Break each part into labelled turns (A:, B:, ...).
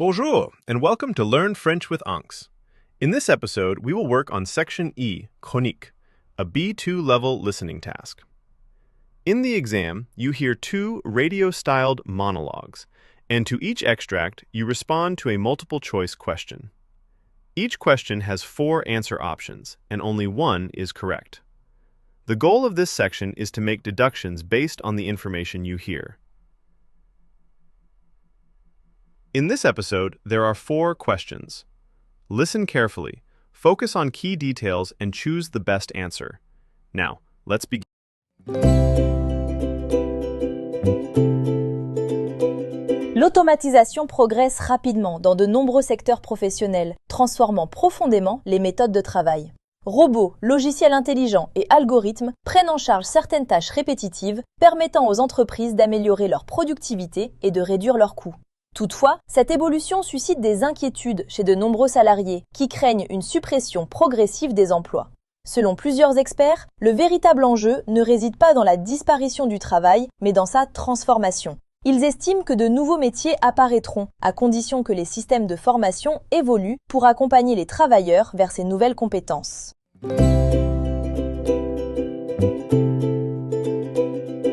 A: Bonjour, and welcome to Learn French with Anx. In this episode, we will work on Section E, Chronique, a B2 level listening task. In the exam, you hear two radio-styled monologues, and to each extract, you respond to a multiple-choice question. Each question has 4 answer options, and only one is correct. The goal of this section is to make deductions based on the information you hear. In this episode, there are 4 questions. Listen carefully, focus on key details, and choose the best answer. Now, let's begin.
B: L'automatisation progresse rapidement dans de nombreux secteurs professionnels, transformant profondément les méthodes de travail. Robots, logiciels intelligents et algorithmes prennent en charge certaines tâches répétitives, permettant aux entreprises d'améliorer leur productivité et de réduire leurs coûts. Toutefois, cette évolution suscite des inquiétudes chez de nombreux salariés qui craignent une suppression progressive des emplois. Selon plusieurs experts, le véritable enjeu ne réside pas dans la disparition du travail, mais dans sa transformation. Ils estiment que de nouveaux métiers apparaîtront, à condition que les systèmes de formation évoluent pour accompagner les travailleurs vers ces nouvelles compétences.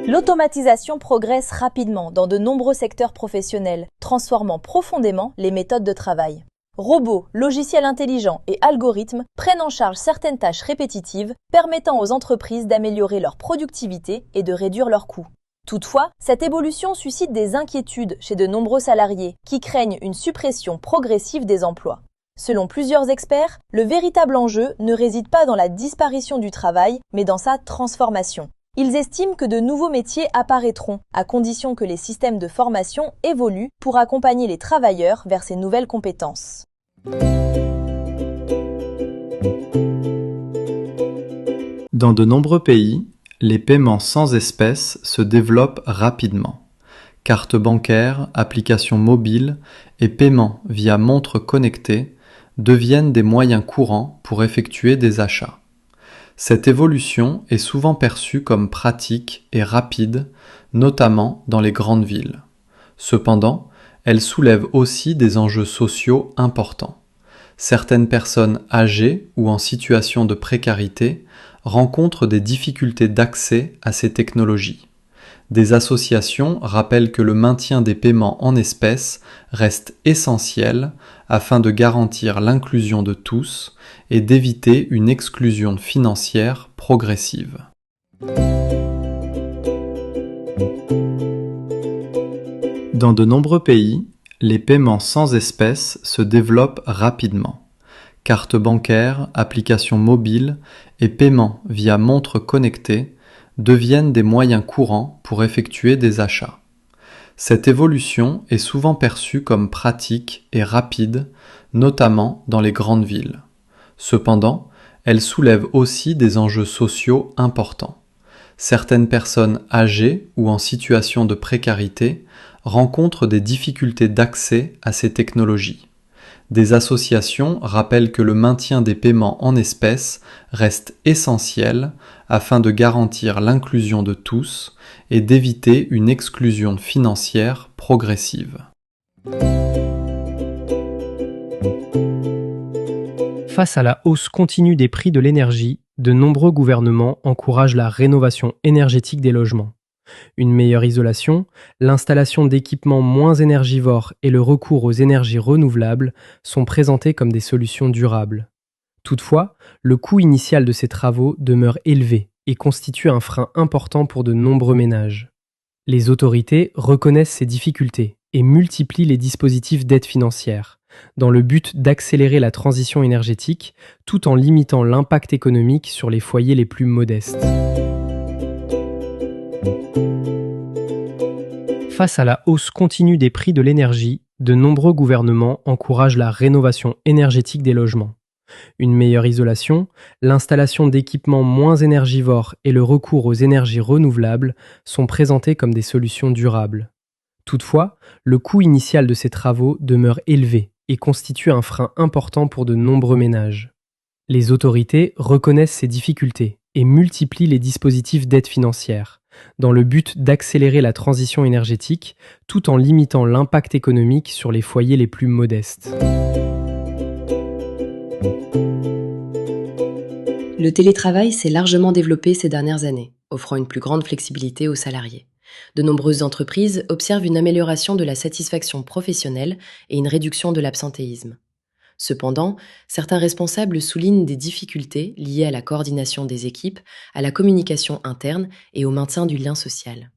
B: L'automatisation progresse rapidement dans de nombreux secteurs professionnels, transformant profondément les méthodes de travail. Robots, logiciels intelligents et algorithmes prennent en charge certaines tâches répétitives, permettant aux entreprises d'améliorer leur productivité et de réduire leurs coûts. Toutefois, cette évolution suscite des inquiétudes chez de nombreux salariés qui craignent une suppression progressive des emplois. Selon plusieurs experts, le véritable enjeu ne réside pas dans la disparition du travail, mais dans sa transformation. Ils estiment que de nouveaux métiers apparaîtront, à condition que les systèmes de formation évoluent pour accompagner les travailleurs vers ces nouvelles compétences.
C: Dans de nombreux pays, les paiements sans espèces se développent rapidement. Cartes bancaires, applications mobiles et paiements via montres connectées deviennent des moyens courants pour effectuer des achats. Cette évolution est souvent perçue comme pratique et rapide, notamment dans les grandes villes. Cependant, elle soulève aussi des enjeux sociaux importants. Certaines personnes âgées ou en situation de précarité rencontrent des difficultés d'accès à ces technologies. Des associations rappellent que le maintien des paiements en espèces reste essentiel afin de garantir l'inclusion de tous et d'éviter une exclusion financière progressive. Dans de nombreux pays, les paiements sans espèces se développent rapidement. Cartes bancaires, applications mobiles et paiements via montres connectées deviennent des moyens courants pour effectuer des achats. Cette évolution est souvent perçue comme pratique et rapide, notamment dans les grandes villes. Cependant, elle soulève aussi des enjeux sociaux importants. Certaines personnes âgées ou en situation de précarité rencontrent des difficultés d'accès à ces technologies. Des associations rappellent que le maintien des paiements en espèces reste essentiel afin de garantir l'inclusion de tous et d'éviter une exclusion financière progressive.
D: Face à la hausse continue des prix de l'énergie, de nombreux gouvernements encouragent la rénovation énergétique des logements. Une meilleure isolation, l'installation d'équipements moins énergivores et le recours aux énergies renouvelables sont présentés comme des solutions durables. Toutefois, le coût initial de ces travaux demeure élevé et constitue un frein important pour de nombreux ménages. Les autorités reconnaissent ces difficultés et multiplient les dispositifs d'aide financière, dans le but d'accélérer la transition énergétique tout en limitant l'impact économique sur les foyers les plus modestes. Face à la hausse continue des prix de l'énergie, de nombreux gouvernements encouragent la rénovation énergétique des logements. Une meilleure isolation, l'installation d'équipements moins énergivores et le recours aux énergies renouvelables sont présentés comme des solutions durables. Toutefois, le coût initial de ces travaux demeure élevé et constitue un frein important pour de nombreux ménages. Les autorités reconnaissent ces difficultés et multiplient les dispositifs d'aide financière, dans le but d'accélérer la transition énergétique tout en limitant l'impact économique sur les foyers les plus modestes.
E: Le télétravail s'est largement développé ces dernières années, offrant une plus grande flexibilité aux salariés. De nombreuses entreprises observent une amélioration de la satisfaction professionnelle et une réduction de l'absentéisme. Cependant, certains responsables soulignent des difficultés liées à la coordination des équipes, à la communication interne et au maintien du lien social.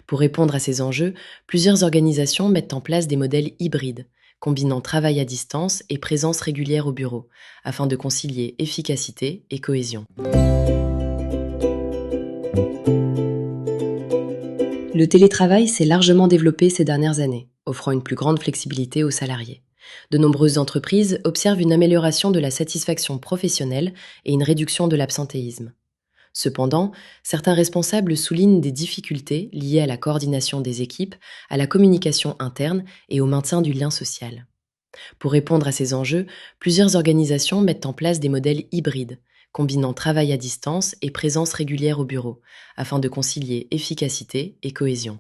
E: Pour répondre à ces enjeux, plusieurs organisations mettent en place des modèles hybrides, combinant travail à distance et présence régulière au bureau, afin de concilier efficacité et cohésion. Le télétravail s'est largement développé ces dernières années, offrant une plus grande flexibilité aux salariés. De nombreuses entreprises observent une amélioration de la satisfaction professionnelle et une réduction de l'absentéisme. Cependant, certains responsables soulignent des difficultés liées à la coordination des équipes, à la communication interne et au maintien du lien social. Pour répondre à ces enjeux, plusieurs organisations mettent en place des modèles hybrides, combinant travail à distance et présence régulière au bureau, afin de concilier efficacité et cohésion.